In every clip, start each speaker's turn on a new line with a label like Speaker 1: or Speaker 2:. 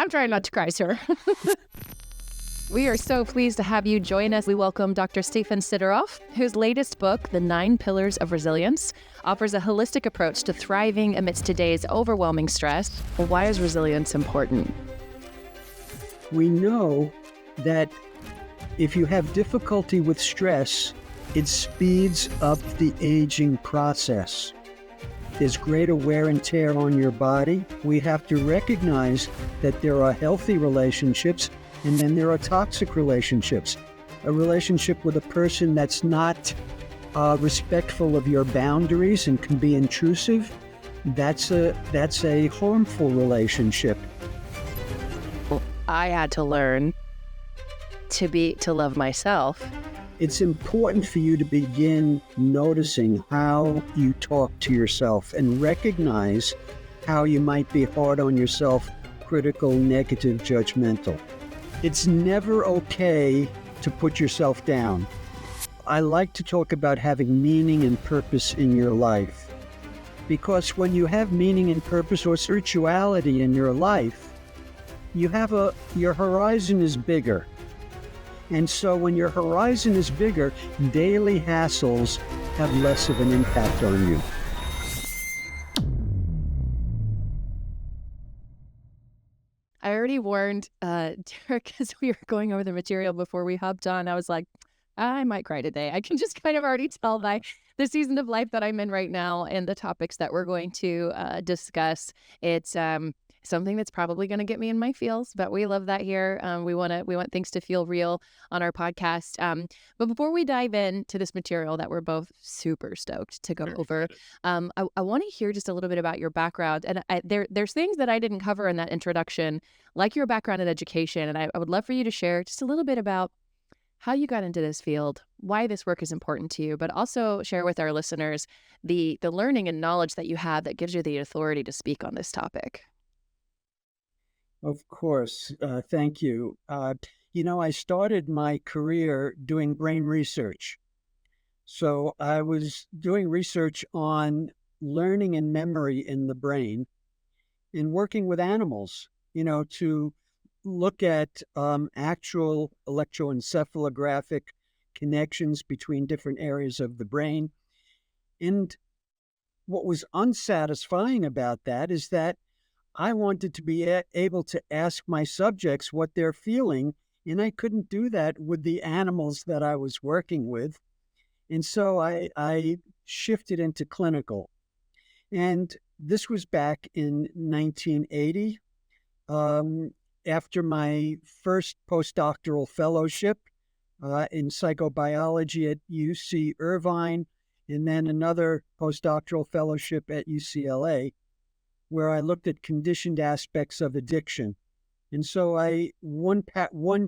Speaker 1: I'm trying not to cry, sir. We are so pleased to have you join us. We welcome Dr. Stephen Sideroff, whose latest book, The 9 Pillars of Resilience, offers a holistic approach to thriving amidst today's overwhelming stress. Well, why is resilience important?
Speaker 2: We know that if you have difficulty with stress, it speeds up the aging process. There's greater wear and tear on your body. We have to recognize that there are healthy relationships and then there are toxic relationships. A relationship with a person that's not respectful of your boundaries and can be intrusive, that's a harmful relationship.
Speaker 1: I had to learn to love myself.
Speaker 2: It's important for you to begin noticing how you talk to yourself and recognize how you might be hard on yourself, critical, negative, judgmental. It's never okay to put yourself down. I like to talk about having meaning and purpose in your life, because when you have meaning and purpose or spirituality in your life, your horizon is bigger. And so when your horizon is bigger, daily hassles have less of an impact on you.
Speaker 1: I already warned Derek as we were going over the material before we hopped on. I was like, I might cry today. I can just kind of already tell by the season of life that I'm in right now and the topics that we're going to discuss. It's something that's probably going to get me in my feels, but we love that here. We want things to feel real on our podcast. But before we dive into this material that we're both super stoked to go over, I want to hear just a little bit about your background. And there's things that I didn't cover in that introduction, like your background in education. And I would love for you to share just a little bit about how you got into this field, why this work is important to you, but also share with our listeners the learning and knowledge that you have that gives you the authority to speak on this topic.
Speaker 2: Of course. Thank you. I started my career doing brain research. So I was doing research on learning and memory in the brain and working with animals, to look at actual electroencephalographic connections between different areas of the brain. And what was unsatisfying about that is that I wanted to be able to ask my subjects what they're feeling, and I couldn't do that with the animals that I was working with. And so I shifted into clinical. And this was back in 1980, after my first postdoctoral fellowship in psychobiology at UC Irvine, and then another postdoctoral fellowship at UCLA, where I looked at conditioned aspects of addiction. And so one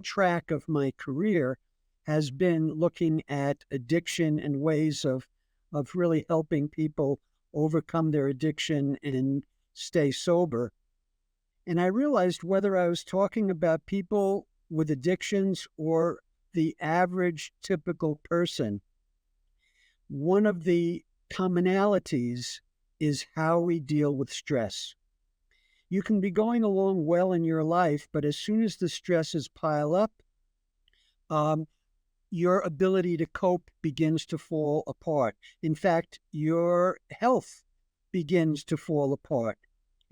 Speaker 2: track of my career has been looking at addiction and ways of really helping people overcome their addiction and stay sober. And I realized whether I was talking about people with addictions or the average typical person, one of the commonalities is how we deal with stress. You can be going along well in your life, but as soon as the stresses pile up, your ability to cope begins to fall apart. In fact, your health begins to fall apart.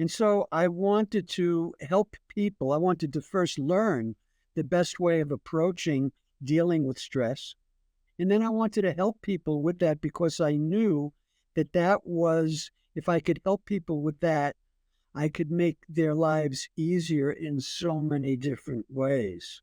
Speaker 2: And so I wanted to help people. I wanted to first learn the best way of approaching dealing with stress. And then I wanted to help people with that because I knew that was, if I could help people with that, I could make their lives easier in so many different ways.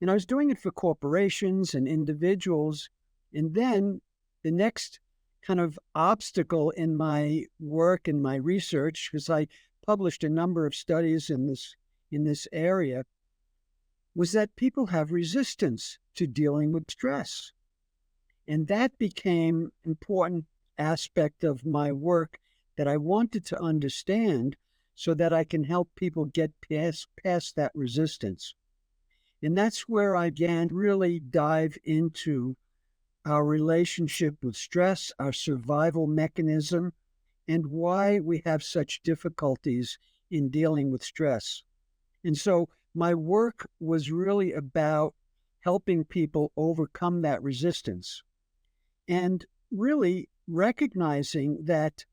Speaker 2: And I was doing it for corporations and individuals. And then the next kind of obstacle in my work and my research, because I published a number of studies in this area, was that people have resistance to dealing with stress. And that became an important aspect of my work that I wanted to understand so that I can help people get past that resistance. And that's where I began to really dive into our relationship with stress, our survival mechanism, and why we have such difficulties in dealing with stress. And so my work was really about helping people overcome that resistance and really recognizing that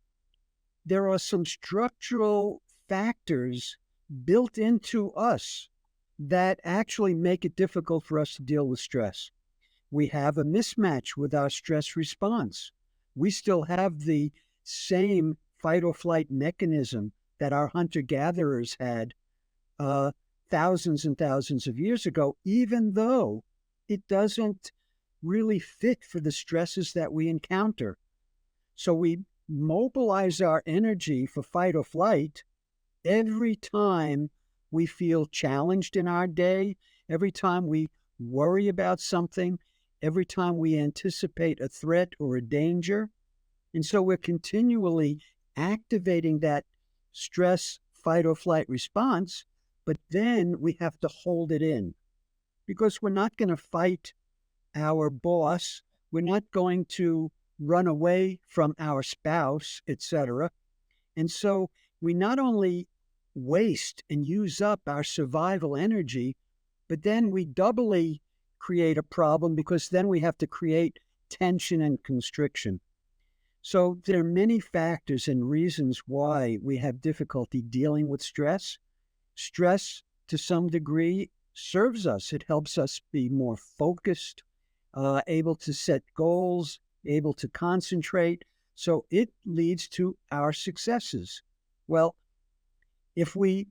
Speaker 2: there are some structural factors built into us that actually make it difficult for us to deal with stress. We have a mismatch with our stress response. We still have the same fight or flight mechanism that our hunter gatherers had uh, thousands and thousands of years ago, even though it doesn't really fit for the stresses that we encounter. So we mobilize our energy for fight or flight every time we feel challenged in our day, every time we worry about something, every time we anticipate a threat or a danger. And so we're continually activating that stress, fight or flight response, but then we have to hold it in because we're not going to fight our boss. We're not going to run away from our spouse, etc. And so we not only waste and use up our survival energy, but then we doubly create a problem because then we have to create tension and constriction. So there are many factors and reasons why we have difficulty dealing with stress. Stress, to some degree, serves us. It helps us be more focused, able to set goals, able to concentrate. So it leads to our successes. Well, if we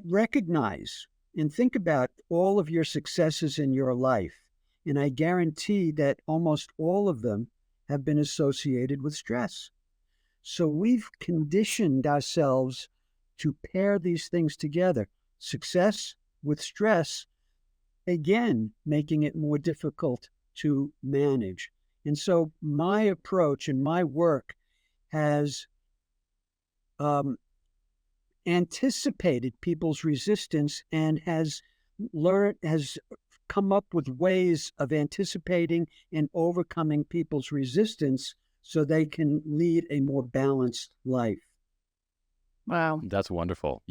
Speaker 2: recognize and think about all of your successes in your life, and I guarantee that almost all of them have been associated with stress. So we've conditioned ourselves to pair these things together, success with stress, again, making it more difficult to manage. And so my approach and my work has anticipated people's resistance and has come up with ways of anticipating and overcoming people's resistance so they can lead a more balanced life.
Speaker 1: Wow.
Speaker 3: That's wonderful.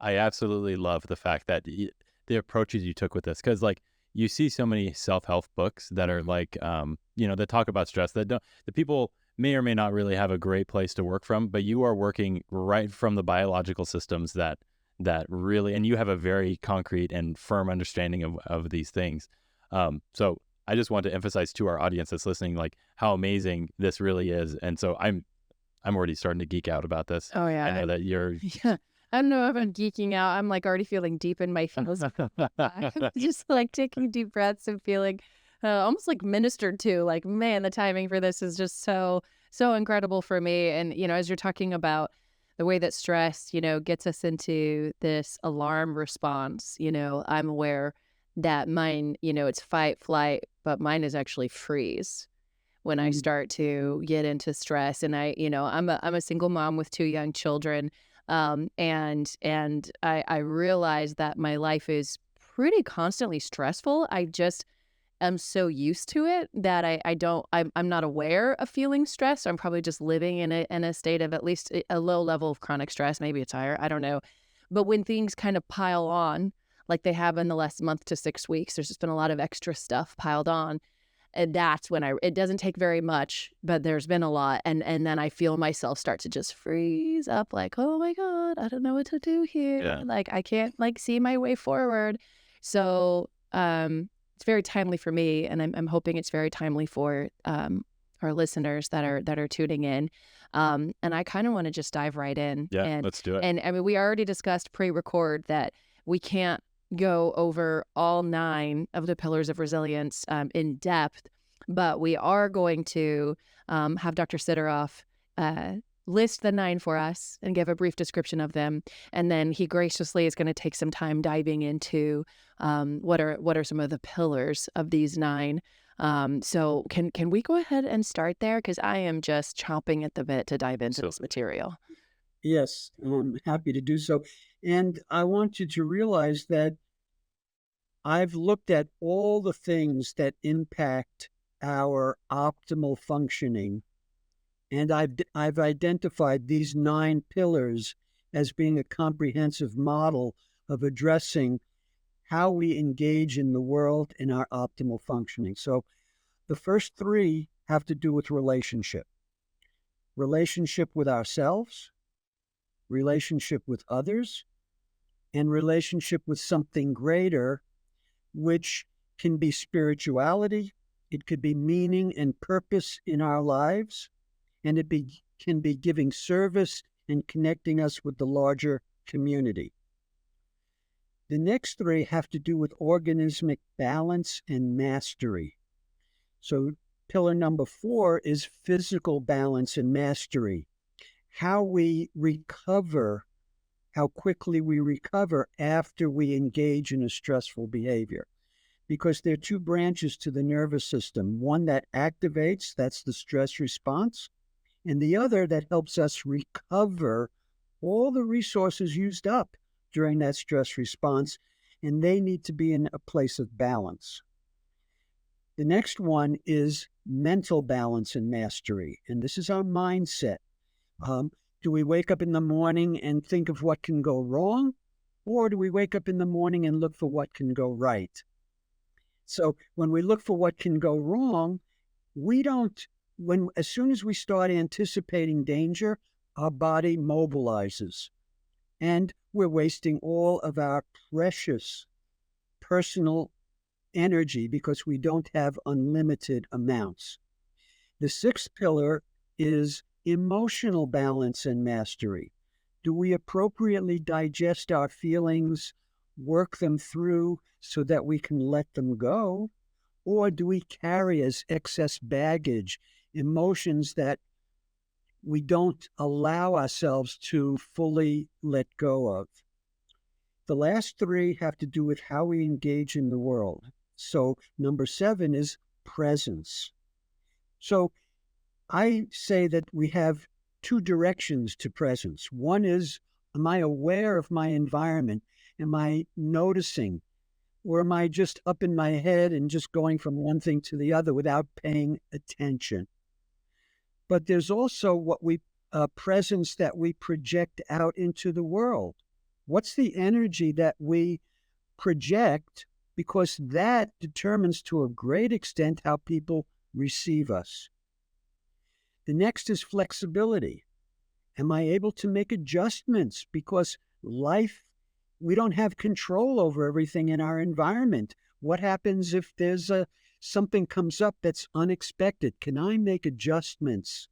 Speaker 3: I absolutely love the fact that the approaches you took with this, because like you see so many self-help books that are like, that talk about stress that the people may or may not really have a great place to work from, but you are working right from the biological systems that really, and you have a very concrete and firm understanding of these things. So I just want to emphasize to our audience that's listening, like how amazing this really is. And so I'm already starting to geek out about this.
Speaker 1: Oh, yeah.
Speaker 3: I know that you're...
Speaker 1: Yeah. I don't know if I'm geeking out. I'm like already feeling deep in my feels. I'm just like taking deep breaths and feeling almost like ministered to. Like, man, the timing for this is just so incredible for me. And, as you're talking about the way that stress, gets us into this alarm response, I'm aware that mine, it's fight, flight, but mine is actually freeze when I start to get into stress. And I'm a single mom with 2 young children. And I realize that my life is pretty constantly stressful. I just am so used to it that I'm not aware of feeling stressed. I'm probably just living in a state of at least a low level of chronic stress. Maybe it's higher. I don't know. But when things kind of pile on, like they have in the last month to 6 weeks, there's just been a lot of extra stuff piled on. And that's when it doesn't take very much, but there's been a lot. And then I feel myself start to just freeze up like, oh my God, I don't know what to do here.
Speaker 3: Yeah.
Speaker 1: Like I can't see my way forward. So it's very timely for me. And I'm hoping it's very timely for our listeners that are tuning in. And I kind of want to just dive right in.
Speaker 3: Yeah, let's do it.
Speaker 1: And I mean, we already discussed pre-record that we can't go over all 9 of the pillars of resilience in depth, but we are going to have Dr. Sideroff list the 9 for us and give a brief description of them. And then he graciously is going to take some time diving into what are some of the pillars of these 9. So can we go ahead and start there? Because I am just chomping at the bit to dive into this material.
Speaker 2: Yes, I'm happy to do so. And I want you to realize that I've looked at all the things that impact our optimal functioning, and I've identified these 9 pillars as being a comprehensive model of addressing how we engage in the world and our optimal functioning. So the first three have to do with relationship with ourselves, relationship with others, and relationship with something greater, which can be spirituality, it could be meaning and purpose in our lives, and can be giving service and connecting us with the larger community. The next three have to do with organismic balance and mastery. So pillar number 4 is physical balance and mastery. How we recover, how quickly we recover after we engage in a stressful behavior. Because there are two branches to the nervous system. One that activates, that's the stress response, and the other that helps us recover all the resources used up during that stress response, and they need to be in a place of balance. The next one is mental balance and mastery, and this is our mindset. Do we wake up in the morning and think of what can go wrong, or do we wake up in the morning and look for what can go right? So when we look for what can go wrong, as soon as we start anticipating danger, our body mobilizes. And we're wasting all of our precious personal energy because we don't have unlimited amounts. The sixth pillar is emotional balance and mastery. Do we appropriately digest our feelings, work them through so that we can let them go? Or do we carry as excess baggage emotions that we don't allow ourselves to fully let go of? The last three have to do with how we engage in the world. So number 7 is presence. So I say that we have two directions to presence. One is, am I aware of my environment? Am I noticing? Or am I just up in my head and just going from one thing to the other without paying attention? But there's also presence that we project out into the world. What's the energy that we project? Because that determines to a great extent how people receive us. The next is flexibility. Am I able to make adjustments? Because life, we don't have control over everything in our environment. What happens if there's something comes up that's unexpected? Can I make adjustments?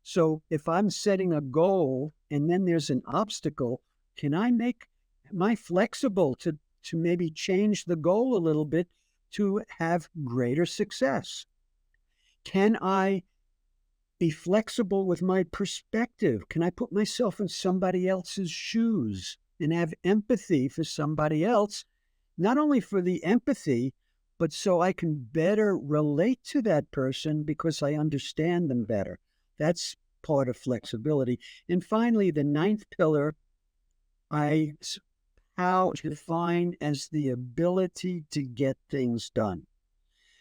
Speaker 2: So if I'm setting a goal and then there's an obstacle, am I flexible to maybe change the goal a little bit to have greater success? Can I be flexible with my perspective? Can I put myself in somebody else's shoes and have empathy for somebody else? Not only for the empathy, but so I can better relate to that person because I understand them better. That's part of flexibility. And finally, the 9th pillar, I define as the ability to get things done.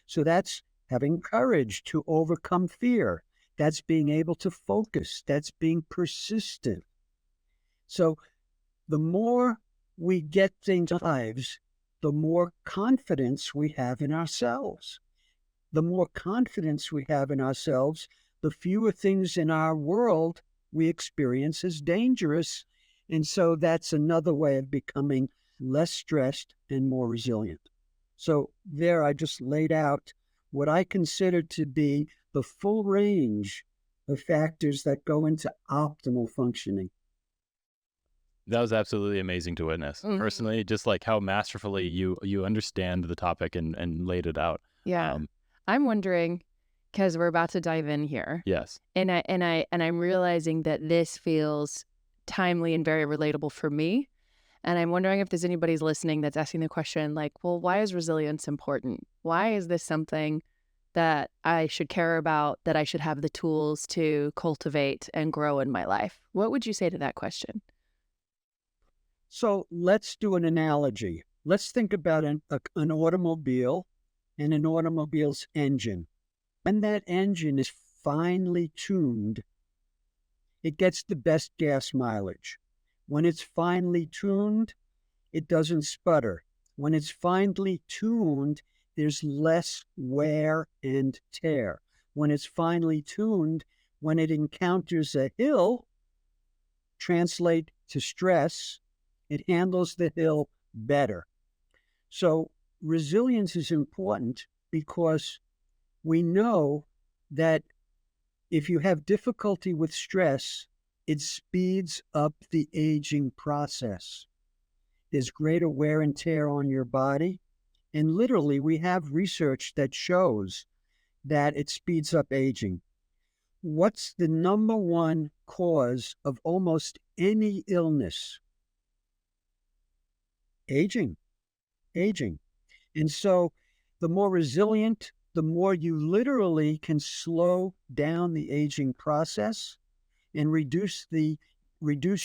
Speaker 2: So that's having courage to overcome fear. That's being able to focus. That's being persistent. So the more we get things in our lives, the more confidence we have in ourselves. The more confidence we have in ourselves, the fewer things in our world we experience as dangerous. And so that's another way of becoming less stressed and more resilient. So there I just laid out what I consider to be the full range of factors that go into optimal functioning.
Speaker 3: That was absolutely amazing to witness.
Speaker 1: Mhm.
Speaker 3: Personally, just like how masterfully you understand the topic and laid it out.
Speaker 1: Yeah. I'm wondering, because we're about to dive in here,
Speaker 3: Yes.
Speaker 1: and I'm realizing that this feels timely and very relatable for me. And I'm wondering if there's anybody's listening that's asking the question, like, well, why is resilience important? Why is this something that I should care about, that I should have the tools to cultivate and grow in my life? What would you say to that question?
Speaker 2: So let's do an analogy. Let's think about an automobile and an automobile's engine. When that engine is finely tuned, it gets the best gas mileage. When it's finely tuned, it doesn't sputter. When it's finely tuned, there's less wear and tear. When it's finely tuned, when it encounters a hill, translate to stress, it handles the hill better. So resilience is important because we know that if you have difficulty with stress, it speeds up the aging process. There's greater wear and tear on your body. And literally, we have research that shows that it speeds up aging. What's the number one cause of almost any illness? Aging. Aging. And so the more resilient, the more you literally can slow down the aging process and reduce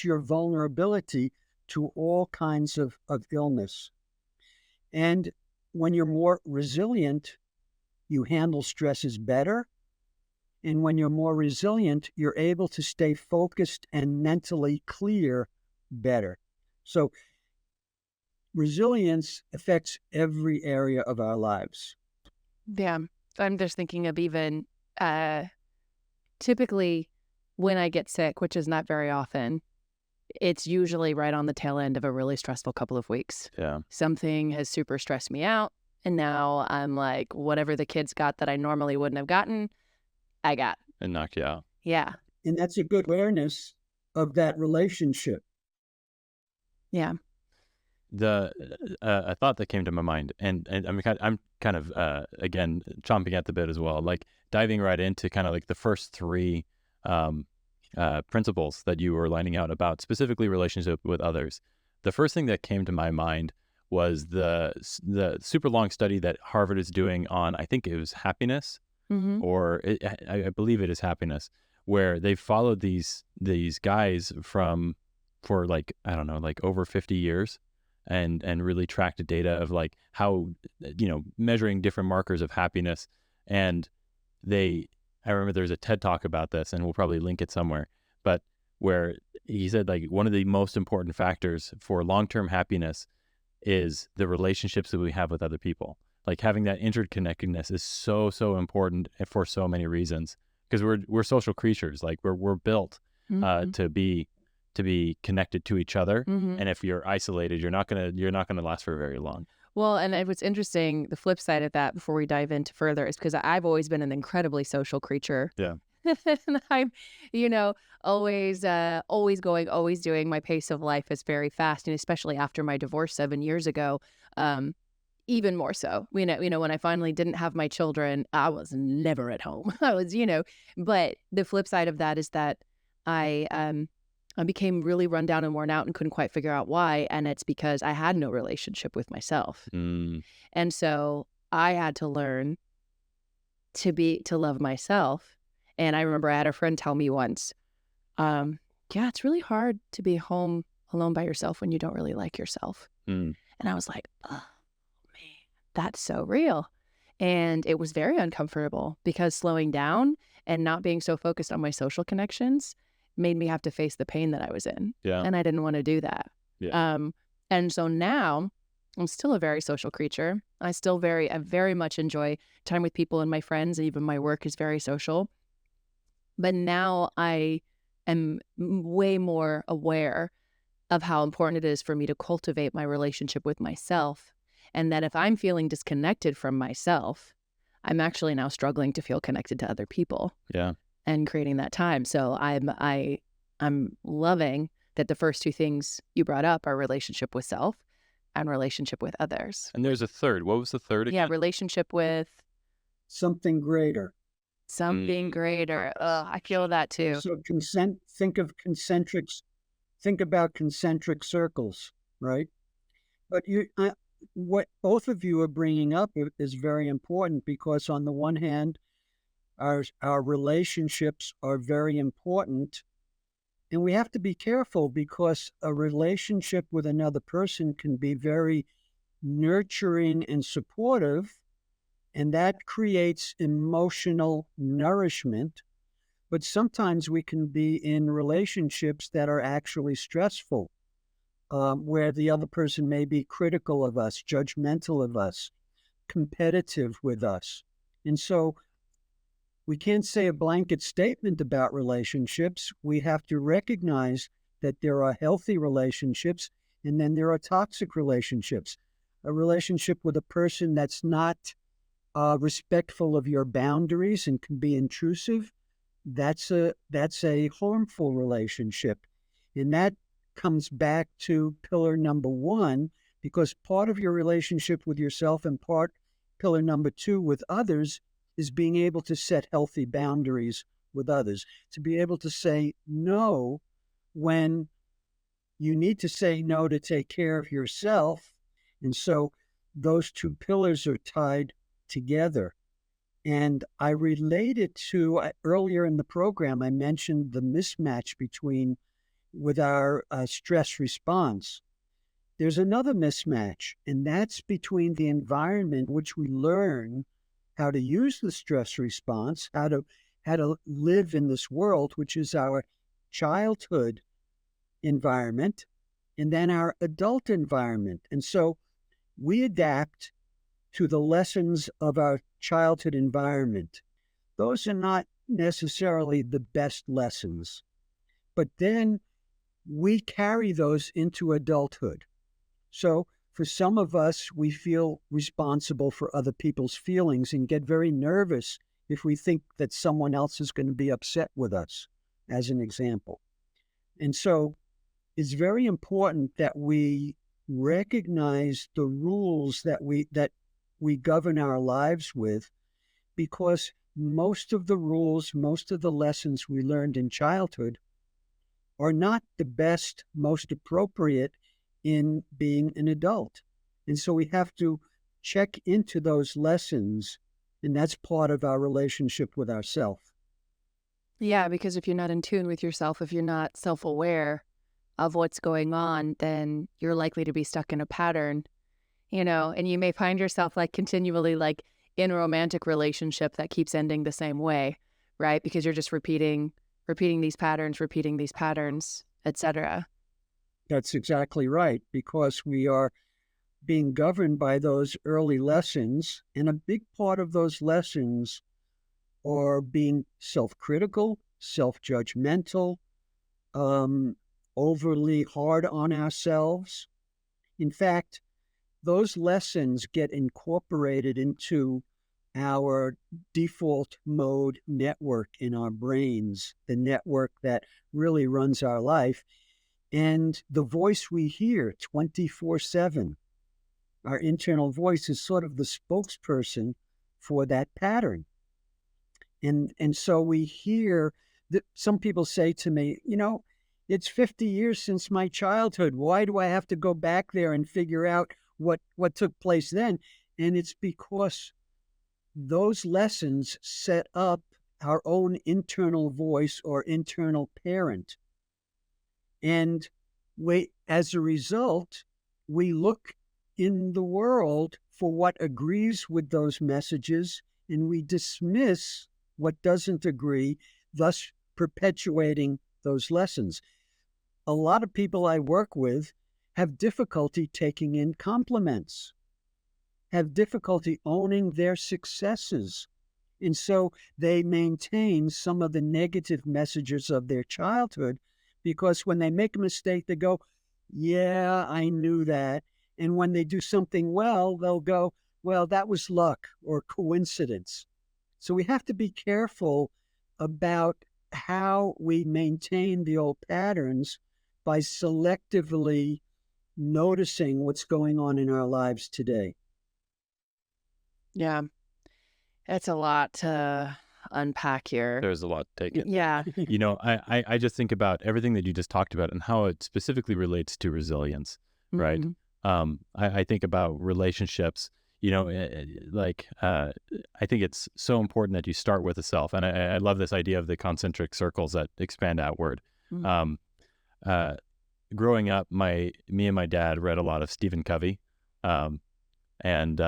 Speaker 2: your vulnerability to all kinds of illness. And when you're more resilient, you handle stresses better. And when you're more resilient, you're able to stay focused and mentally clear better. So resilience affects every area of our lives.
Speaker 1: Yeah. I'm just thinking of even typically when I get sick, which is not very often, it's usually right on the tail end of a really stressful couple of weeks.
Speaker 3: Yeah.
Speaker 1: Something has super stressed me out. And now I'm like, whatever the kids got that I normally wouldn't have gotten, I got.
Speaker 3: And knocked you out.
Speaker 1: Yeah.
Speaker 2: And that's a good awareness of that relationship.
Speaker 1: Yeah.
Speaker 3: A thought that came to my mind, and I'm kind of again chomping at the bit as well, like diving right into kind of like the first three principles that you were lining out about specifically relationship with others. The first thing that came to my mind was the super long study that Harvard is doing on, I think it was happiness, or I believe it is happiness, where they followed these guys for like, I don't know, like over 50 years and really tracked data of like how, measuring different markers of happiness. And I remember there's a TED talk about this, and we'll probably link it somewhere, but where he said like one of the most important factors for long-term happiness is the relationships that we have with other people. Like having that interconnectedness is so important for so many reasons, because we're social creatures. Like we're built to be connected to each other. And if you're isolated, you're not gonna last for very long.
Speaker 1: Well, and what's interesting, the flip side of that, before we dive into further, is because I've always been an incredibly social creature.
Speaker 3: Yeah.
Speaker 1: And I'm, always going, always doing. My pace of life is very fast, and especially after my divorce 7 years ago, even more so. When I finally didn't have my children, I was never at home. I was, but the flip side of that is that I became really run down and worn out and couldn't quite figure out why. And it's because I had no relationship with myself. And so I had to learn to love myself. And I remember I had a friend tell me once, yeah, it's really hard to be home alone by yourself when you don't really like yourself. And I was like, oh, man, that's so real. And it was very uncomfortable because slowing down and not being so focused on my social connections made me have to face the pain that I was in.
Speaker 3: Yeah.
Speaker 1: And I didn't want to do that.
Speaker 3: Yeah.
Speaker 1: And so now I'm still a very social creature. I very much enjoy time with people, and my friends, and even my work is very social. But now I am way more aware of how important it is for me to cultivate my relationship with myself. And that if I'm feeling disconnected from myself, I'm actually now struggling to feel connected to other people.
Speaker 3: Yeah.
Speaker 1: And creating that time. So I'm loving that the first two things you brought up are relationship with self and relationship with others.
Speaker 3: And there's a third. What was the third again?
Speaker 1: Yeah, relationship with
Speaker 2: Something greater.
Speaker 1: something greater. I feel that too.
Speaker 2: So think about concentric circles, right? But what both of you are bringing up is very important, because on the one hand, our relationships are very important, and we have to be careful, because a relationship with another person can be very nurturing and supportive, and that creates emotional nourishment. But sometimes we can be in relationships that are actually stressful. where the other person may be critical of us, judgmental of us, competitive with us. And so we can't say a blanket statement about relationships. We have to recognize that there are healthy relationships and then there are toxic relationships. A relationship with a person that's not respectful of your boundaries and can be intrusive, that's a harmful relationship. And that comes back to pillar number one, because part of your relationship with yourself and pillar number two with others is being able to set healthy boundaries with others, to be able to say no when you need to say no to take care of yourself. And so those two pillars are tied together. And I related to earlier in the program, I mentioned the mismatch with our stress response. There's another mismatch, and that's between the environment which we learn how to use the stress response, how to live in this world, which is our childhood environment, and then our adult environment. And so we adapt to the lessons of our childhood environment. Those are not necessarily the best lessons, but then we carry those into adulthood. So for some of us, we feel responsible for other people's feelings and get very nervous if we think that someone else is going to be upset with us, as an example. And so it's very important that we recognize the rules that we govern our lives with, because most of the rules, most of the lessons we learned in childhood are not the best, most appropriate in being an adult. And so we have to check into those lessons, and that's part of our relationship with ourselves.
Speaker 1: Yeah, because if you're not in tune with yourself, if you're not self-aware of what's going on, then you're likely to be stuck in a pattern, and you may find yourself like continually like in a romantic relationship that keeps ending the same way, right? Because you're just repeating these patterns, etc.
Speaker 2: That's exactly right, because we are being governed by those early lessons, and a big part of those lessons are being self-critical, self-judgmental, overly hard on ourselves. In fact, those lessons get incorporated into our default mode network in our brains, the network that really runs our life. And the voice we hear 24/7, our internal voice, is sort of the spokesperson for that pattern. And so we hear that some people say to me, it's 50 years since my childhood. Why do I have to go back there and figure out what took place then? And it's because those lessons set up our own internal voice or internal parent. And as a result, we look in the world for what agrees with those messages, and we dismiss what doesn't agree, thus perpetuating those lessons. A lot of people I work with have difficulty taking in compliments, have difficulty owning their successes. And so they maintain some of the negative messages of their childhood, because when they make a mistake, they go, yeah, I knew that. And when they do something well, they'll go, well, that was luck or coincidence. So we have to be careful about how we maintain the old patterns by selectively noticing what's going on in our lives today.
Speaker 1: Yeah, that's a lot to unpack here.
Speaker 3: There's a lot to take in.
Speaker 1: Yeah.
Speaker 3: I just think about everything that you just talked about and how it specifically relates to resilience, right?
Speaker 1: Mm-hmm.
Speaker 3: I think about relationships, I think it's so important that you start with the self. And I love this idea of the concentric circles that expand outward.
Speaker 1: Mm-hmm.
Speaker 3: Growing up, me and my dad read a lot of Stephen Covey. And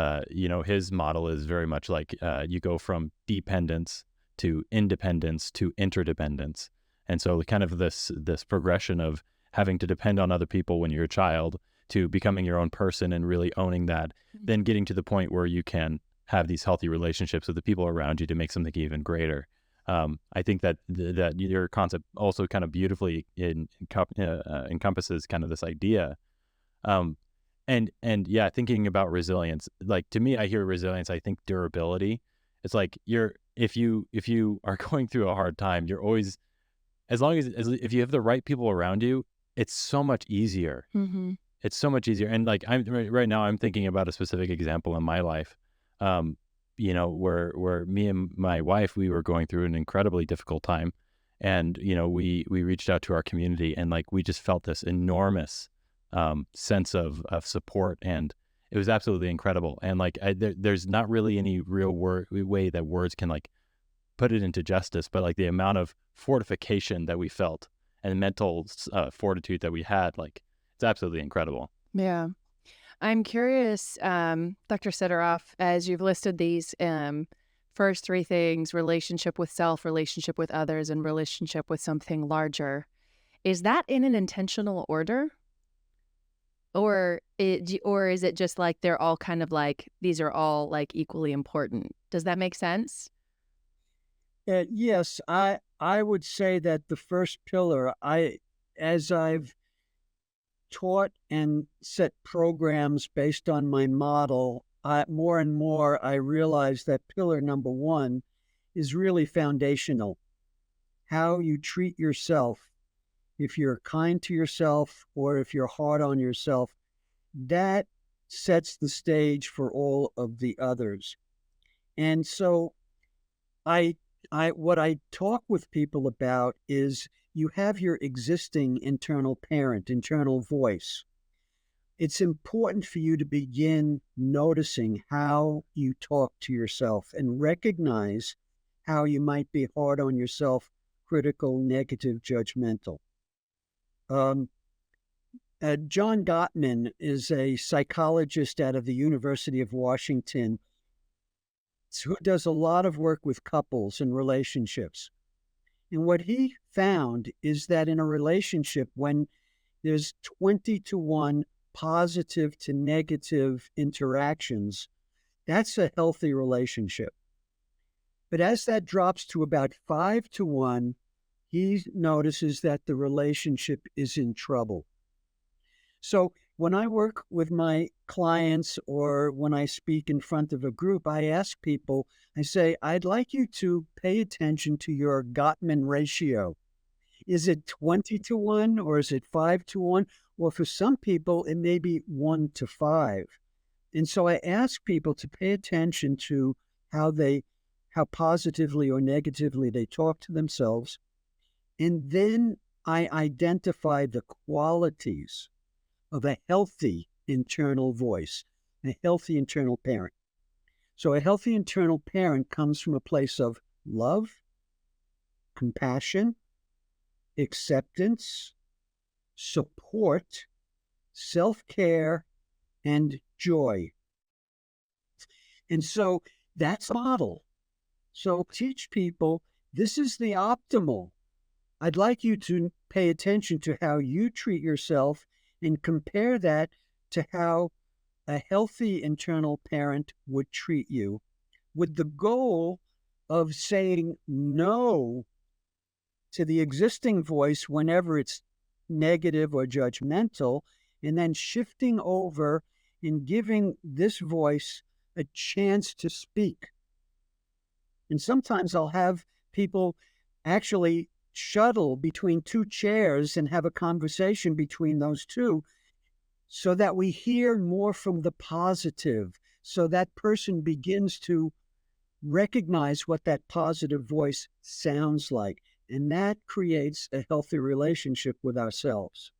Speaker 3: his model is very much like you go from dependence to independence to interdependence. And so kind of this progression of having to depend on other people when you're a child to becoming your own person and really owning that, then getting to the point where you can have these healthy relationships with the people around you to make something even greater. I think that that your concept also kind of beautifully encompasses kind of this idea. And yeah, thinking about resilience, like to me, I hear resilience, I think durability. It's like if you are going through a hard time, you're always, as long as if you have the right people around you, it's so much easier.
Speaker 1: Mm-hmm.
Speaker 3: It's so much easier. And like right now, I'm thinking about a specific example in my life. Where me and my wife, we were going through an incredibly difficult time, and we reached out to our community, and like we just felt this enormous sense of support, and it was absolutely incredible. And like there's not really any real way that words can like put it into justice, but like the amount of fortification that we felt and mental fortitude that we had, like it's absolutely incredible.
Speaker 1: Yeah. I'm curious, Dr. Sideroff, as you've listed these first three things, relationship with self, relationship with others, and relationship with something larger, is that in an intentional order? Or is it just like they're all kind of like, these are all like equally important? Does that make sense?
Speaker 2: Yes, I would say that the first pillar, as I've taught and set programs based on my model, more and more I realize that pillar number one is really foundational. How you treat yourself, if you're kind to yourself or if you're hard on yourself, that sets the stage for all of the others. And so what I talk with people about is you have your existing internal parent, internal voice. It's important for you to begin noticing how you talk to yourself and recognize how you might be hard on yourself, critical, negative, judgmental. John Gottman is a psychologist out of the University of Washington who does a lot of work with couples and relationships. And what he found is that in a relationship, when there's 20-to-1 positive to negative interactions, that's a healthy relationship. But as that drops to about 5-to-1, he notices that the relationship is in trouble. So when I work with my clients or when I speak in front of a group, I ask people, I say, I'd like you to pay attention to your Gottman ratio. Is it 20-to-1 or is it 5-to-1? Or for some people, it may be 1-to-5. And so I ask people to pay attention to how positively or negatively they talk to themselves. And then I identify the qualities of a healthy internal voice, a healthy internal parent. So a healthy internal parent comes from a place of love, compassion, acceptance, support, self-care, and joy. And so that's model. So teach people this is the optimal. I'd like you to pay attention to how you treat yourself and compare that to how a healthy internal parent would treat you, with the goal of saying no to the existing voice whenever it's negative or judgmental, and then shifting over and giving this voice a chance to speak. And sometimes I'll have people actually shuttle between two chairs and have a conversation between those two so that we hear more from the positive, so that person begins to recognize what that positive voice sounds like. And that creates a healthy relationship with ourselves.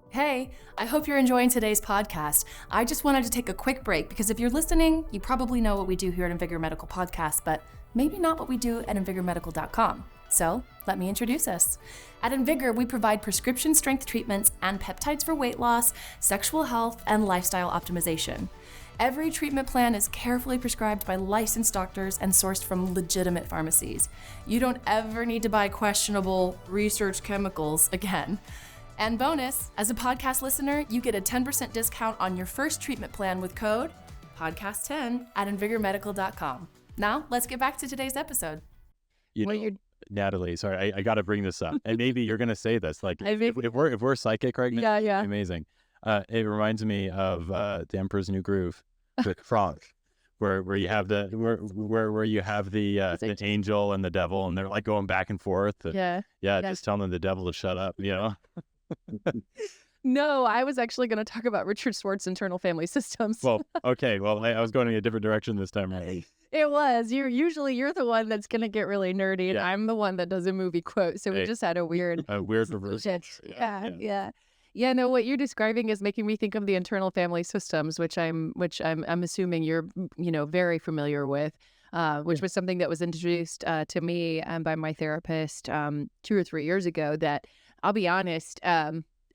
Speaker 4: Hey, I hope you're enjoying today's podcast. I just wanted to take a quick break because if you're listening, you probably know what we do here at Invigor Medical Podcast, but maybe not what we do at invigormedical.com. So let me introduce us. At Invigor, we provide prescription strength treatments and peptides for weight loss, sexual health, and lifestyle optimization. Every treatment plan is carefully prescribed by licensed doctors and sourced from legitimate pharmacies. You don't ever need to buy questionable research chemicals again. And bonus, as a podcast listener, you get a 10% discount on your first treatment plan with code podcast10 at invigormedical.com. Now, let's get back to today's episode.
Speaker 3: Natalie, sorry, I got to bring this up, and maybe you're going to say this. Like, if we're psychic right now,
Speaker 1: yeah,
Speaker 3: amazing. It reminds me of The Emperor's New Groove with Franck, where you have where you have the angel and the devil, and they're like going back and forth. And, just telling the devil to shut up, you know.
Speaker 1: No, I was actually going to talk about Richard Swartz's internal family systems.
Speaker 3: Well, okay. Well, I was going in a different direction this time. Right?
Speaker 1: It was. You're the one that's going to get really nerdy, and I'm the one that does a movie quote. So we just had a weird
Speaker 3: reverse.
Speaker 1: Yeah. No, what you're describing is making me think of the internal family systems, which I'm assuming you're very familiar with. Which was something that was introduced to me by my therapist 2 or 3 years ago. That, I'll be honest,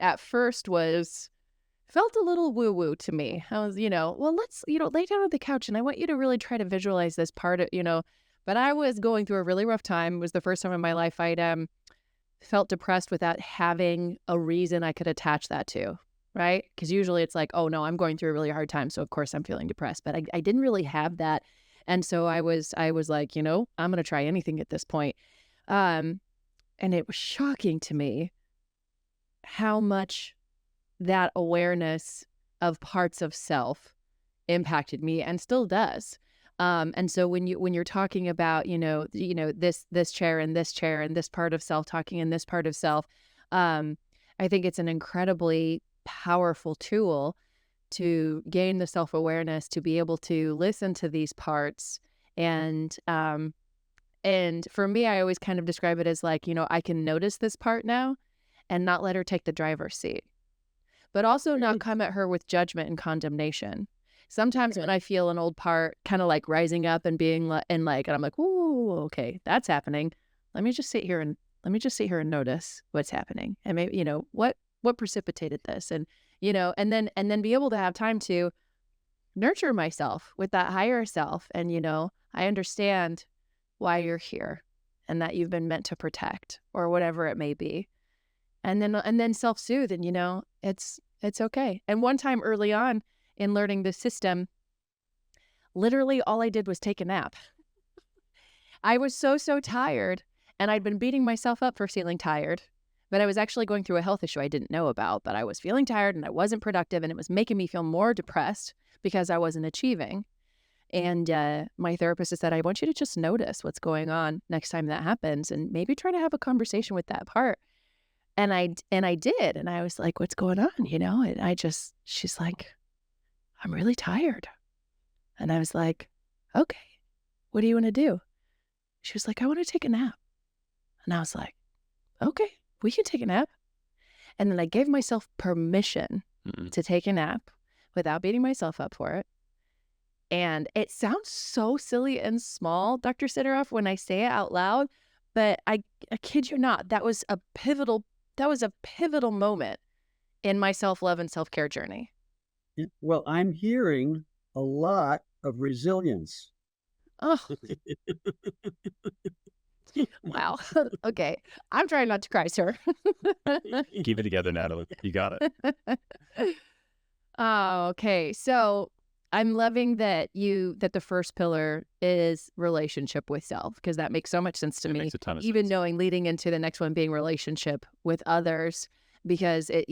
Speaker 1: at first felt a little woo-woo to me. I was, well, let's, lay down on the couch and I want you to really try to visualize this part of, but I was going through a really rough time. It was the first time in my life I'd felt depressed without having a reason I could attach that to, right? Because usually it's like, oh no, I'm going through a really hard time, so of course I'm feeling depressed. But I didn't really have that. And so I was like, I'm going to try anything at this point. And it was shocking to me how much that awareness of parts of self impacted me and still does. And so when you're talking about, this chair and this chair and this part of self talking and this part of self, I think it's an incredibly powerful tool to gain the self-awareness, to be able to listen to these parts. And for me, I always kind of describe it as like, I can notice this part now and not let her take the driver's seat, but also not come at her with judgment and condemnation. Sometimes when I feel an old part kind of like rising up and being and I'm like, ooh, okay, that's happening. Let me just sit here and notice what's happening. And maybe, what precipitated this, and and then be able to have time to nurture myself with that higher self. And, I understand why you're here and that you've been meant to protect or whatever it may be. And then self-soothe, and, it's okay. And one time early on in learning the system, literally all I did was take a nap. I was so tired, and I'd been beating myself up for feeling tired, but I was actually going through a health issue I didn't know about, but I was feeling tired and I wasn't productive, and it was making me feel more depressed because I wasn't achieving. And my therapist has said, I want you to just notice what's going on next time that happens and maybe try to have a conversation with that part. And I did. And I was like, what's going on? And she's like, I'm really tired. And I was like, okay, what do you want to do? She was like, I want to take a nap. And I was like, okay, we can take a nap. And then I gave myself permission to take a nap without beating myself up for it. And it sounds so silly and small, Dr. Sideroff, when I say it out loud, but I kid you not, that was a pivotal moment in my self-love and self-care journey.
Speaker 2: Well, I'm hearing a lot of resilience.
Speaker 1: Oh. Wow. Okay. I'm trying not to cry, sir.
Speaker 3: Keep it together, Natalie. You got it.
Speaker 1: Oh, okay. So I'm loving that the first pillar is relationship with self, because that makes so much sense to me.
Speaker 3: Makes a ton of
Speaker 1: even
Speaker 3: sense.
Speaker 1: knowing leading into the next one being relationship with others, because it,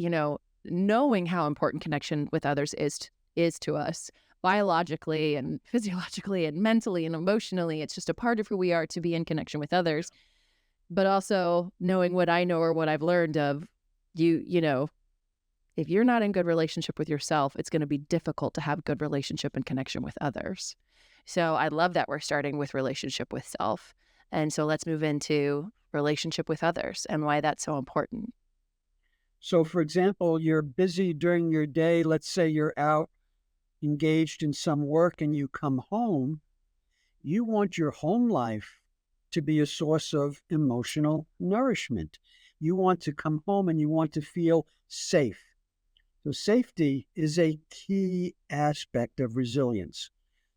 Speaker 1: knowing how important connection with others is to us biologically and physiologically and mentally and emotionally. It's just a part of who we are to be in connection with others. But also knowing what I know or what I've learned of if you're not in good relationship with yourself, it's going to be difficult to have good relationship and connection with others. So I love that we're starting with relationship with self. And so let's move into relationship with others and why that's so important.
Speaker 2: So, for example, you're busy during your day. Let's say you're out engaged in some work and you come home. You want your home life to be a source of emotional nourishment. You want to come home and you want to feel safe. So safety is a key aspect of resilience.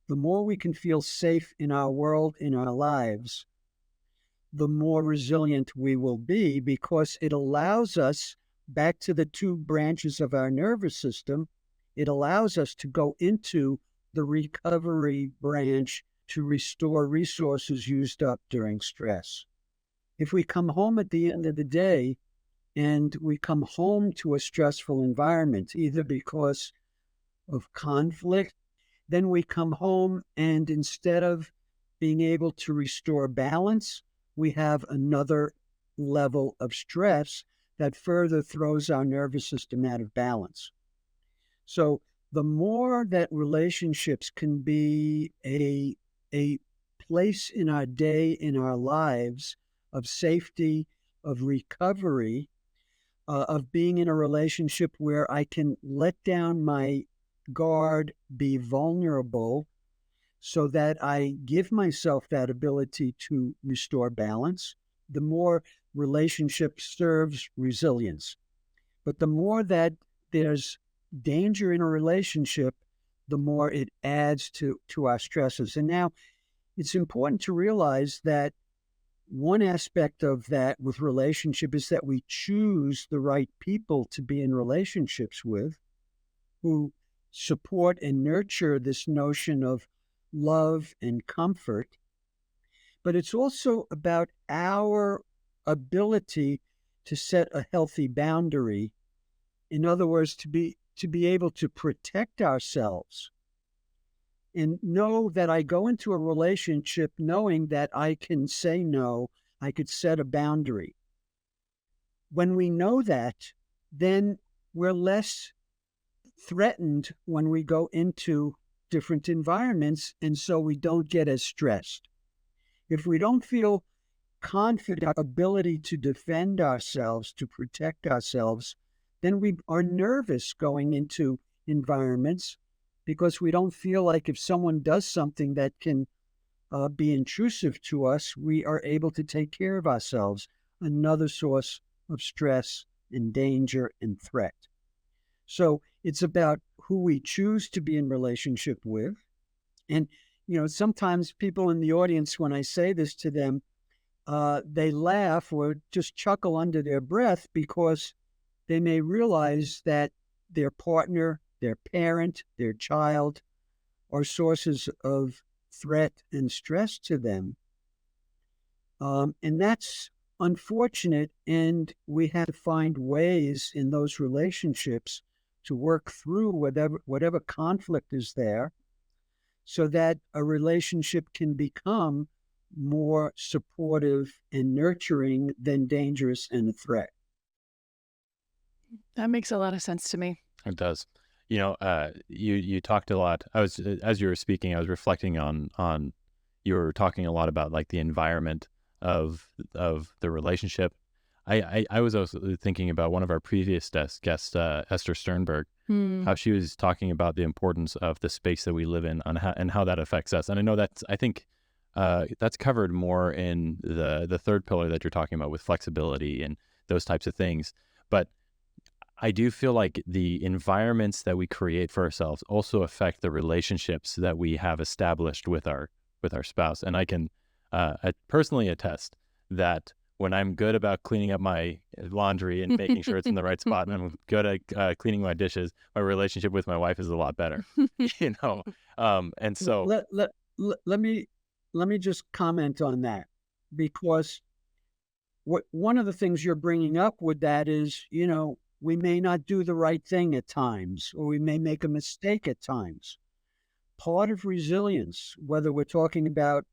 Speaker 2: The more we can feel safe in our world, in our lives, the more resilient we will be, because it allows us back to the two branches of our nervous system, it allows us to go into the recovery branch to restore resources used up during stress. If we come home at the end of the day and we come home to a stressful environment, either because of conflict, then we come home and instead of being able to restore balance, we have another level of stress that further throws our nervous system out of balance. So the more that relationships can be a place in our day, in our lives of safety, of recovery, of being in a relationship where I can let down my guard, be vulnerable, so that I give myself that ability to restore balance, the more relationship serves resilience. But the more that there's danger in a relationship, the more it adds to our stresses. And now it's important to realize that one aspect of that with relationship is that we choose the right people to be in relationships with who support and nurture this notion of love and comfort. But it's also about our ability to set a healthy boundary. In other words, to be able to protect ourselves and know that I go into a relationship knowing that I can say no, I could set a boundary. When we know that, then we're less threatened when we go into different environments, and so we don't get as stressed. If we don't feel confident in our ability to defend ourselves, to protect ourselves, then we are nervous going into environments because we don't feel like if someone does something that can be intrusive to us, we are able to take care of ourselves, another source of stress and danger and threat. So it's about who we choose to be in relationship with. And, sometimes people in the audience, when I say this to them, they laugh or just chuckle under their breath because they may realize that their partner, their parent, their child are sources of threat and stress to them. And that's unfortunate. And we have to find ways in those relationships to work through whatever conflict is there so that a relationship can become more supportive and nurturing than dangerous and a threat.
Speaker 1: That makes a lot of sense to me.
Speaker 3: It does. You talked a lot. As you were speaking, I was reflecting on you were talking a lot about like the environment of the relationship. I was also thinking about one of our previous guests, Esther Sternberg, how she was talking about the importance of the space that we live in and how that affects us. And I know I think that's covered more in the third pillar that you're talking about with flexibility and those types of things. But I do feel like the environments that we create for ourselves also affect the relationships that we have established with our spouse. And I can personally attest that when I'm good about cleaning up my laundry and making sure it's in the right spot, and I'm good at cleaning my dishes, my relationship with my wife is a lot better. And so
Speaker 2: let me just comment on that, because one of the things you're bringing up with that is, we may not do the right thing at times, or we may make a mistake at times. Part of resilience, whether we're talking about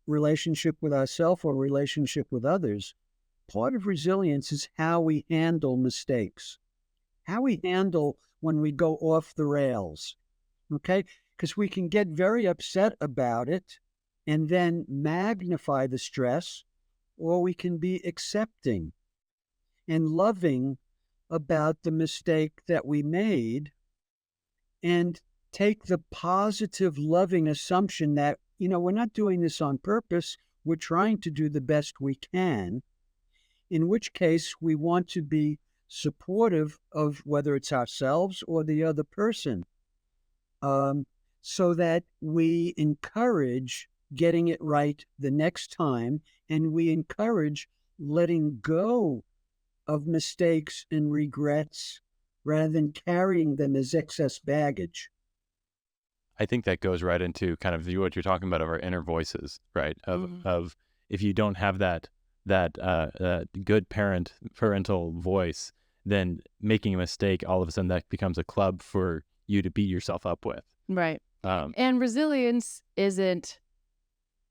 Speaker 2: relationship with ourselves or relationship with others, part of resilience is how we handle mistakes, how we handle when we go off the rails, okay? Because we can get very upset about it and then magnify the stress, or we can be accepting and loving about the mistake that we made and take the positive, loving assumption that, we're not doing this on purpose. We're trying to do the best we can, in which case we want to be supportive of whether it's ourselves or the other person, so that we encourage getting it right the next time, and we encourage letting go of mistakes and regrets rather than carrying them as excess baggage.
Speaker 3: I think that goes right into kind of what you're talking about of our inner voices, right? Of if you don't have that good parental voice, then making a mistake, all of a sudden that becomes a club for you to beat yourself up with.
Speaker 1: Right. And resilience isn't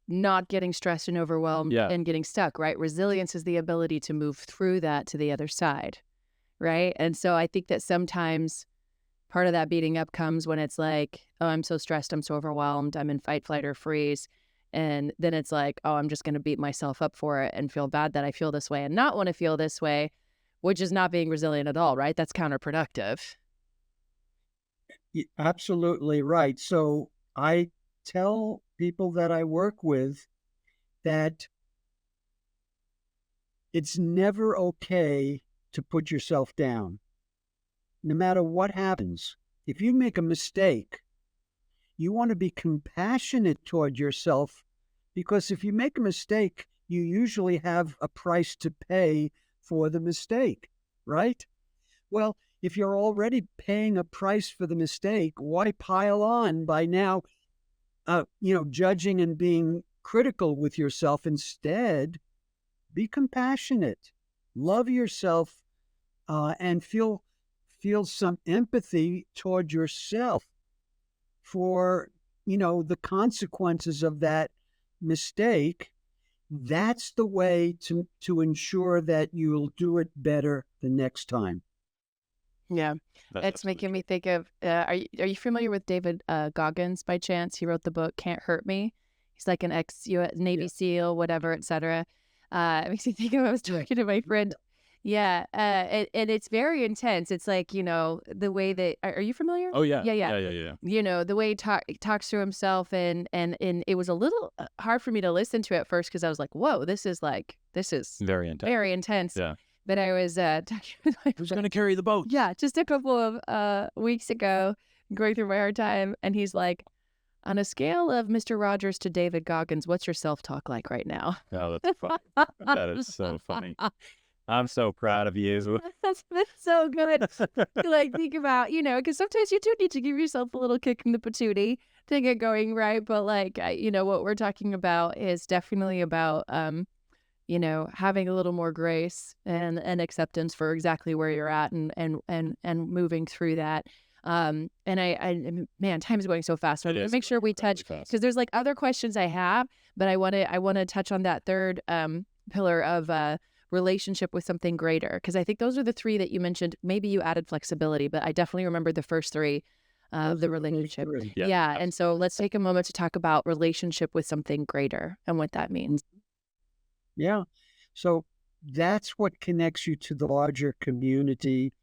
Speaker 1: not getting stressed and overwhelmed and getting stuck, right? Resilience is the ability to move through that to the other side, right? And so I think that sometimes part of that beating up comes when it's like, oh, I'm so stressed, I'm so overwhelmed, I'm in fight, flight, or freeze. And then it's like, oh, I'm just going to beat myself up for it and feel bad that I feel this way and not want to feel this way, which is not being resilient at all, right? That's counterproductive.
Speaker 2: Absolutely right. So I tell people that I work with that it's never okay to put yourself down. No matter what happens, if you make a mistake, you want to be compassionate toward yourself, because if you make a mistake, you usually have a price to pay for the mistake, right? Well, if you're already paying a price for the mistake, why pile on by now, judging and being critical with yourself? Instead, be compassionate, love yourself, and feel some empathy toward yourself for, the consequences of that mistake. That's the way to ensure that you'll do it better the next time.
Speaker 1: Yeah. It's making me think of, are you familiar with David Goggins by chance? He wrote the book Can't Hurt Me. He's like an ex-US Navy SEAL, whatever, etc. It makes me think of, I was talking to my friend. Yeah. And it's very intense. It's like, the way that, are you familiar?
Speaker 3: Oh, yeah.
Speaker 1: Yeah. The way he talks to himself and it was a little hard for me to listen to at first because I was like, whoa, this is
Speaker 3: Very intense.
Speaker 1: Very intense.
Speaker 3: Yeah.
Speaker 1: But I was talking with my
Speaker 3: Who's going to carry the boat?
Speaker 1: Yeah, just a couple of weeks ago, going through my hard time, and he's like, on a scale of Mr. Rogers to David Goggins, what's your self-talk like right now?
Speaker 3: Oh, that's funny. That is so funny. I'm so proud of you.
Speaker 1: That's been so good. Like, think about, because sometimes you do need to give yourself a little kick in the patootie to get going, right? But like, what we're talking about is definitely about, having a little more grace and acceptance for exactly where you're at and moving through that. And man, time's going so fast. So I'm gonna make sure we touch, because there's like other questions I have, but I want to touch on that third pillar of relationship with something greater, because I think those are the three that you mentioned. Maybe you added flexibility, but I definitely remember the first three of the relationship. Yeah. And so let's take a moment to talk about relationship with something greater and what that means.
Speaker 2: Yeah. So that's what connects you to the larger community.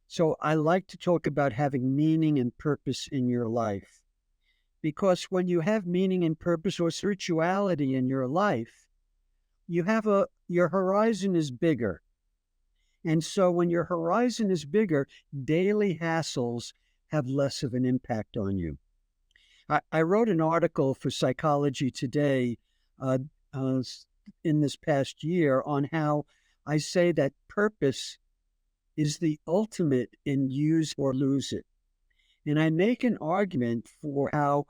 Speaker 2: So I like to talk about having meaning and purpose in your life, because when you have meaning and purpose or spirituality in your life, your horizon is bigger. And so when your horizon is bigger, daily hassles have less of an impact on you. I wrote an article for Psychology Today in this past year on how I say that purpose is the ultimate in use or lose it. And I make an argument for how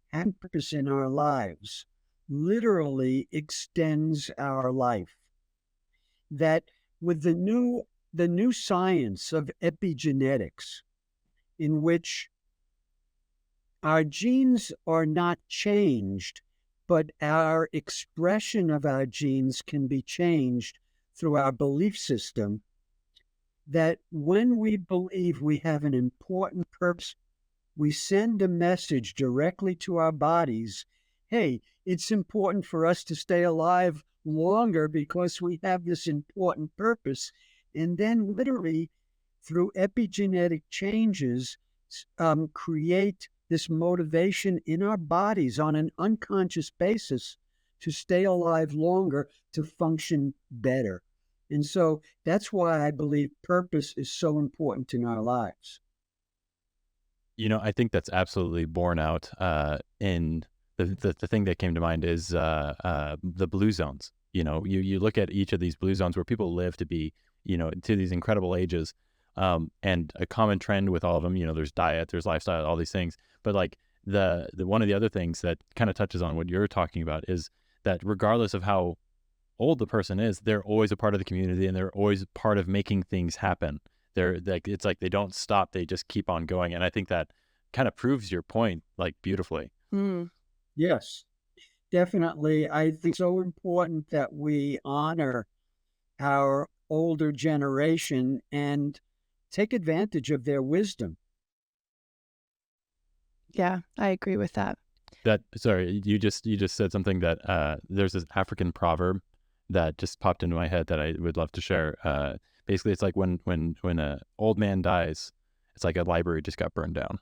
Speaker 2: having purpose in our lives literally extends our life. That with the new science of epigenetics, in which our genes are not changed, but our expression of our genes can be changed through our belief system, that when we believe we have an important purpose, we send a message directly to our bodies. Hey, it's important for us to stay alive longer because we have this important purpose. And then literally through epigenetic changes, create this motivation in our bodies on an unconscious basis to stay alive longer, to function better. And so that's why I believe purpose is so important in our lives.
Speaker 3: I think that's absolutely borne out in the thing that came to mind is the blue zones, You look at each of these blue zones where people live to be, to these incredible ages. And a common trend with all of them, there's diet, there's lifestyle, all these things. But like the one of the other things that kind of touches on what you're talking about is that regardless of how old the person is, they're always a part of the community and they're always part of making things happen. They're like, it's like they don't stop, they just keep on going. And I think that kind of proves your point like beautifully.
Speaker 2: Yes, definitely. I think it's so important that we honor our older generation and take advantage of their wisdom.
Speaker 1: Yeah, I agree with that.
Speaker 3: Sorry, you just said something that there's this African proverb that just popped into my head that I would love to share. Basically, it's like when an old man dies, it's like a library just got burned down.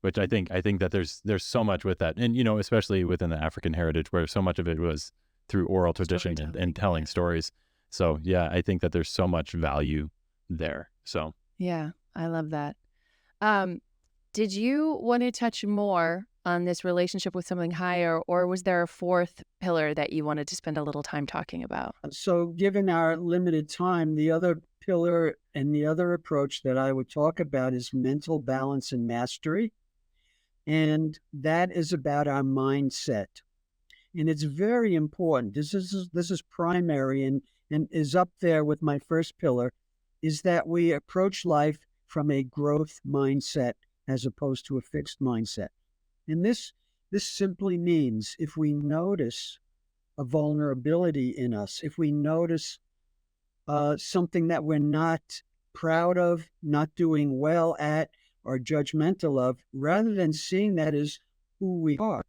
Speaker 3: Which I think that there's so much with that, and especially within the African heritage where so much of it was through oral tradition and telling stories. So yeah, I think that there's so much value there. So
Speaker 1: yeah, I love that. Did you want to touch more on this relationship with something higher, or was there a fourth pillar that you wanted to spend a little time talking about?
Speaker 2: So given our limited time, the other pillar and the other approach that I would talk about is mental balance and mastery. And that is about our mindset. And it's very important. This is primary and is up there with my first pillar, is that we approach life from a growth mindset as opposed to a fixed mindset. And this simply means if we notice a vulnerability in us, if we notice something that we're not proud of, not doing well at, or judgmental of, rather than seeing that as who we are,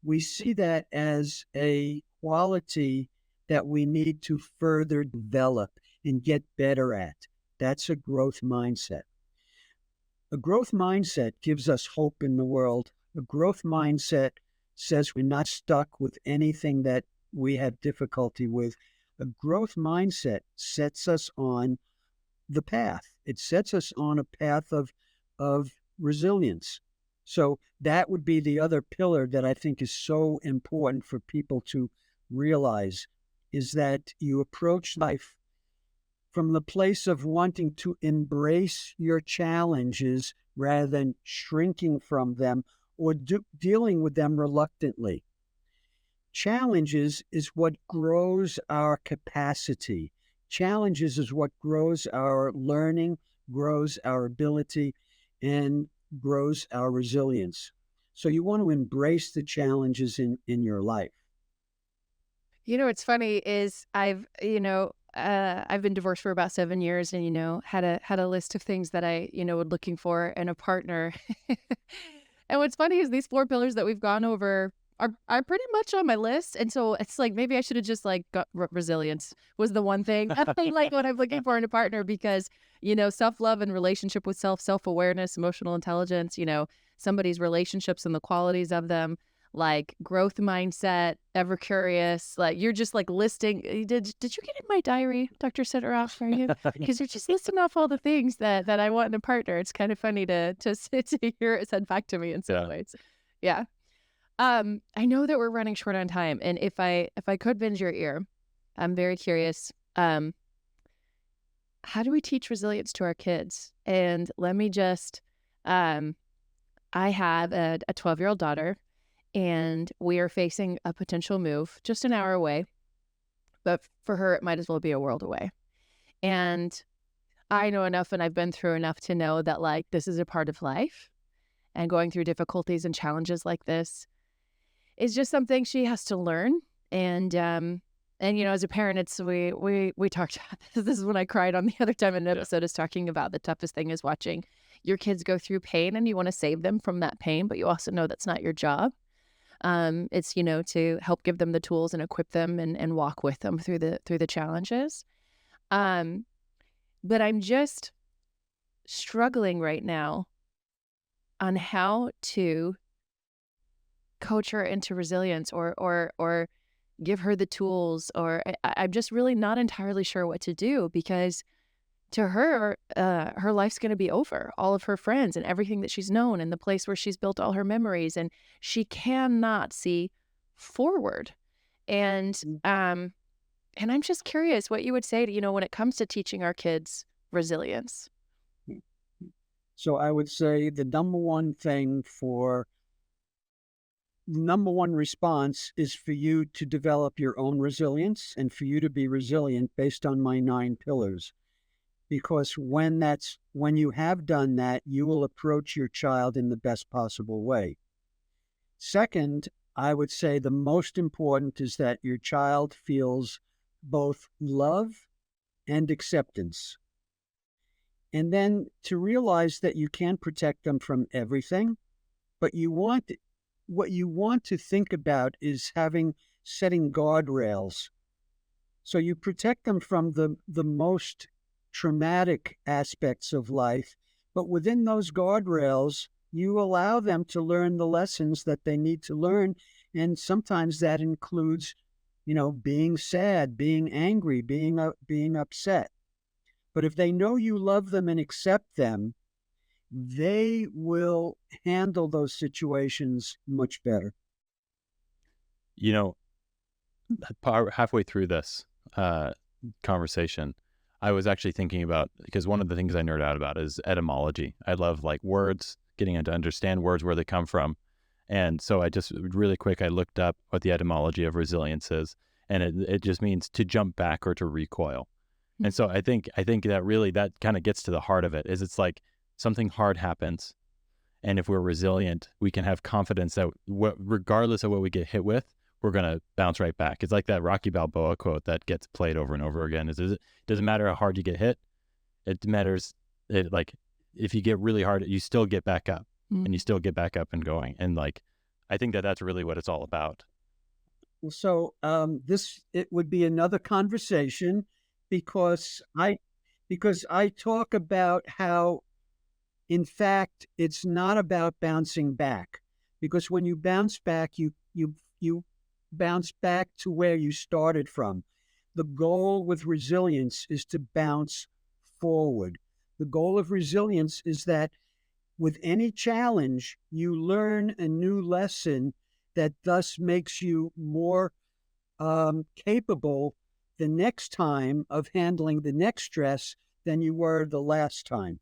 Speaker 2: we see that as a quality that we need to further develop and get better at. That's a growth mindset. A growth mindset gives us hope in the world. A growth mindset says we're not stuck with anything that we have difficulty with. A growth mindset sets us on the path. It sets us on a path of resilience. So that would be the other pillar that I think is so important for people to realize, is that you approach life from the place of wanting to embrace your challenges rather than shrinking from them or dealing with them reluctantly. Challenges is what grows our capacity. Challenges is what grows our learning, grows our ability, and grows our resilience. So you want to embrace the challenges in your life.
Speaker 1: What's funny is I've been divorced for about 7 years and, had a list of things that I, was looking for in a partner. And what's funny is these 4 pillars that we've gone over are pretty much on my list. And so it's like, maybe I should have just got resilience was the one thing like what I'm looking for in a partner, because, self-love and relationship with self-awareness, emotional intelligence, somebody's relationships and the qualities of them, like growth mindset, ever curious, like you're just like listing. Did you get in my diary, Dr. Sideroff? Are you? Because you're just listing off all the things that I want in a partner. It's kind of funny to hear it said back to me in some ways. Yeah. I know that we're running short on time, and if I could bend your ear, I'm very curious. How do we teach resilience to our kids? And let me just, I have a 12-year-old daughter, and we are facing a potential move just an hour away, but for her, it might as well be a world away. And I know enough, and I've been through enough to know that like this is a part of life, and going through difficulties and challenges like this is just something she has to learn. And as a parent, it's we talked about this. This is when I cried on the other time in an episode, is talking about the toughest thing is watching your kids go through pain, and you want to save them from that pain, but you also know that's not your job. It's to help give them the tools and equip them and walk with them through the challenges. But I'm just struggling right now on how to coach her into resilience or give her the tools, or I'm just really not entirely sure what to do, because to her, her life's going to be over. All of her friends and everything that she's known and the place where she's built all her memories, and she cannot see forward. And and I'm just curious what you would say to, when it comes to teaching our kids resilience.
Speaker 2: So I would say the number one response is for you to develop your own resilience and for you to be resilient based on my 9 pillars. Because when you have done that, you will approach your child in the best possible way. Second, I would say the most important is that your child feels both love and acceptance. And then to realize that you can't protect them from everything, but what you want to think about is setting guardrails. So you protect them from the most traumatic aspects of life, but within those guardrails, you allow them to learn the lessons that they need to learn. And sometimes that includes, being sad, being angry, being upset. But if they know you love them and accept them, they will handle those situations much better.
Speaker 3: Halfway through this conversation, I was actually thinking about, because one of the things I nerd out about is etymology. I love words, getting to understand words, where they come from. And so I just really quick, I looked up what the etymology of resilience is, and it just means to jump back or to recoil. And so I think that really, that kind of gets to the heart of it, is it's like something hard happens. And if we're resilient, we can have confidence that regardless of what we get hit with, we're going to bounce right back. It's like that Rocky Balboa quote that gets played over and over again. It doesn't matter how hard you get hit. It matters, if you get really hard, you still get back up and you still get back up and going. And I think that that's really what it's all about.
Speaker 2: So it would be another conversation, because I talk about how, in fact, it's not about bouncing back, because when you bounce back, you bounce back to where you started from. The goal with resilience is to bounce forward. The goal of resilience is that with any challenge, you learn a new lesson that thus makes you more capable the next time of handling the next stress than you were the last time.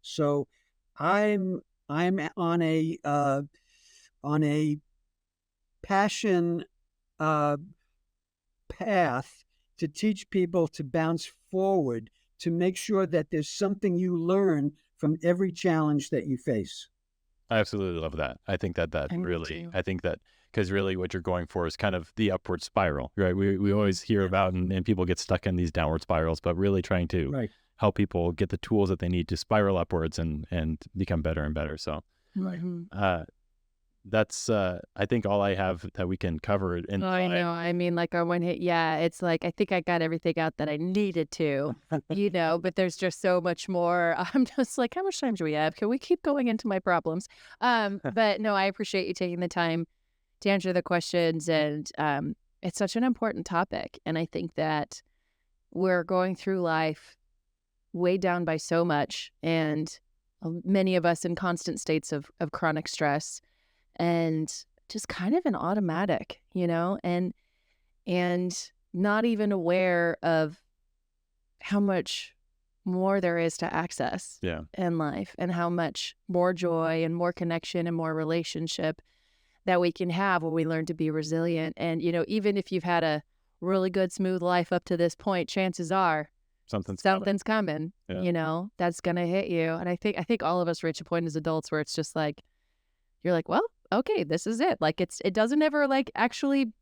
Speaker 2: So I'm on a passion path to teach people to bounce forward, to make sure that there's something you learn from every challenge that you face.
Speaker 3: I absolutely love that. I think that because really what you're going for is kind of the upward spiral, right? We always hear about, and people get stuck in these downward spirals, but really trying to help people get the tools that they need to spiral upwards and become better and better. So that's I think all I have that we can cover in
Speaker 1: I know. I mean, our one hit, it's I think I got everything out that I needed to, but there's just so much more. I'm just how much time do we have? Can we keep going into my problems? But no, I appreciate you taking the time to answer the questions, and it's such an important topic. And I think that we're going through life weighed down by so much, and many of us in constant states of chronic stress, and just kind of an automatic, and not even aware of how much more there is to access in life, and how much more joy and more connection and more relationship that we can have when we learn to be resilient. And, even if you've had a really good, smooth life up to this point, chances are something's coming, that's going to hit you. And I think all of us reach a point as adults where it's just you're well, okay, this is it. It doesn't ever actually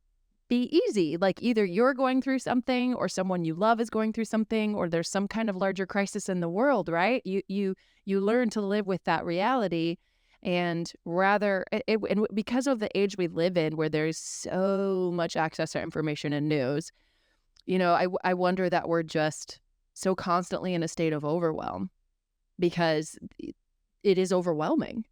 Speaker 1: be easy. Either you're going through something, or someone you love is going through something, or there's some kind of larger crisis in the world, right? You learn to live with that reality. And and because of the age we live in, where there's so much access to information and news, I wonder that we're just so constantly in a state of overwhelm, because it is overwhelming.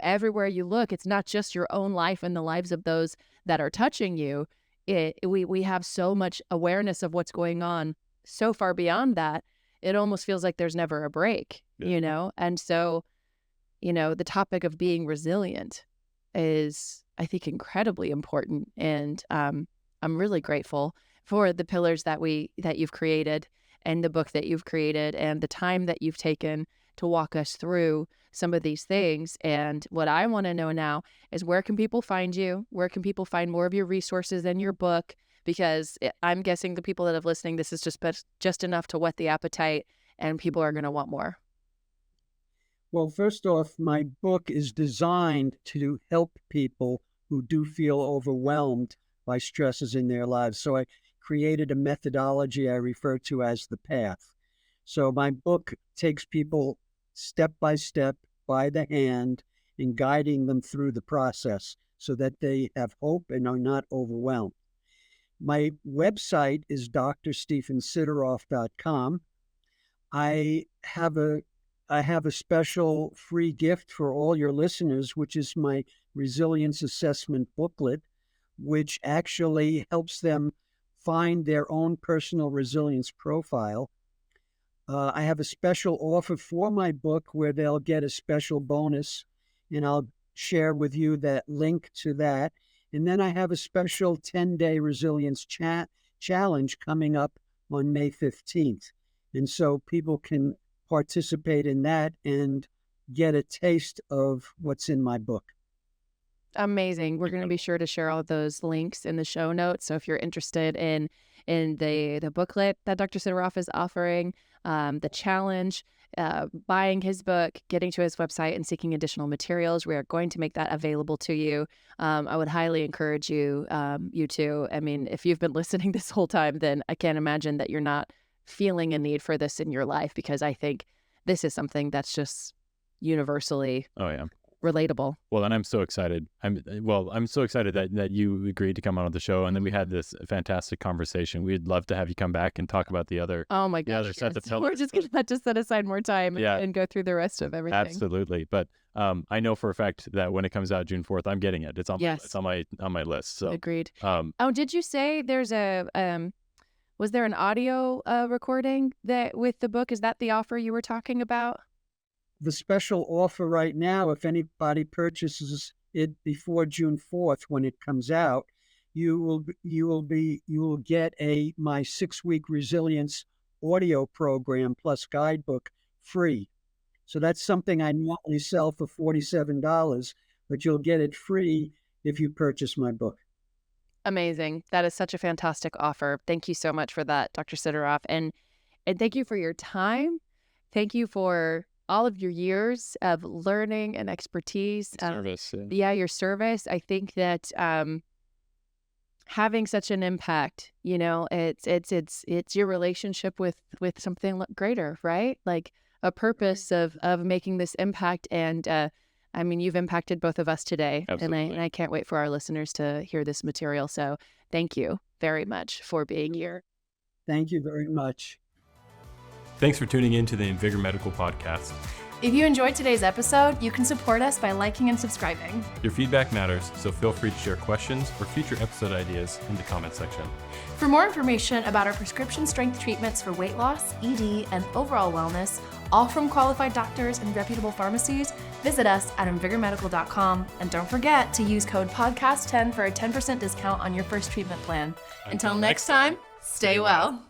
Speaker 1: Everywhere you look, it's not just your own life and the lives of those that are touching you. We have so much awareness of what's going on so far beyond that, it almost feels like there's never a break, And so, the topic of being resilient is, I think, incredibly important. And I'm really grateful for the pillars that you've created and the book that you've created and the time that you've taken to walk us through some of these things. And what I want to know now is, where can people find you? Where can people find more of your resources and your book? Because I'm guessing the people that are listening, this is just enough to whet the appetite, and people are going to want more.
Speaker 2: Well, first off, my book is designed to help people who do feel overwhelmed by stresses in their lives. So I created a methodology I refer to as the path. So my book takes people step by step by the hand and guiding them through the process so that they have hope and are not overwhelmed. My website is drstephensideroff.com. I have a special free gift for all your listeners, which is my resilience assessment booklet, which actually helps them find their own personal resilience profile. I have a special offer for my book where they'll get a special bonus, and I'll share with you that link to that. And then I have a special 10-day resilience challenge coming up on May 15th. And so people can participate in that and get a taste of what's in my book.
Speaker 1: Amazing. We're going to be sure to share all of those links in the show notes. So if you're interested in the booklet that Dr. Sideroff is offering, the challenge, buying his book, getting to his website, and seeking additional materials, we are going to make that available to you. I would highly encourage you to. I mean, if you've been listening this whole time, then I can't imagine that you're not feeling a need for this in your life, because I think this is something that's just universally relatable.
Speaker 3: Well, and I'm so excited. I'm so excited that you agreed to come on the show, and then we had this fantastic conversation. We'd love to have you come back and talk about the other.
Speaker 1: Oh my gosh!
Speaker 3: Set of pillars.
Speaker 1: We're just gonna have to set aside more time and go through the rest of everything.
Speaker 3: Absolutely, but I know for a fact that when it comes out June 4th, I'm getting it. It's on my list. So
Speaker 1: agreed. Did you say there's was there an audio recording that with the book? Is that the offer you were talking about?
Speaker 2: The special offer right now, if anybody purchases it before June 4th, when it comes out, you will get my 6-week resilience audio program plus guidebook free. So that's something I normally sell for $47, but you'll get it free if you purchase my book.
Speaker 1: Amazing. That is such a fantastic offer. Thank you so much for that, Dr. Sideroff. And thank you for your time. Thank you for all of your years of learning and expertise.
Speaker 3: Service.
Speaker 1: Your service. I think that having such an impact, it's your relationship with something greater, right? Like a purpose of making this impact. And you've impacted both of us today.
Speaker 3: Absolutely.
Speaker 1: And I can't wait for our listeners to hear this material. So thank you very much for being here.
Speaker 2: Thank you very much.
Speaker 3: Thanks for tuning in to the Invigor Medical Podcast.
Speaker 4: If you enjoyed today's episode, you can support us by liking and subscribing.
Speaker 3: Your feedback matters, so feel free to share questions or future episode ideas in the comment section.
Speaker 4: For more information about our prescription strength treatments for weight loss, ED, and overall wellness, all from qualified doctors and reputable pharmacies, visit us at invigormedical.com. And don't forget to use code PODCAST10 for a 10% discount on your first treatment plan. Until next time, stay well.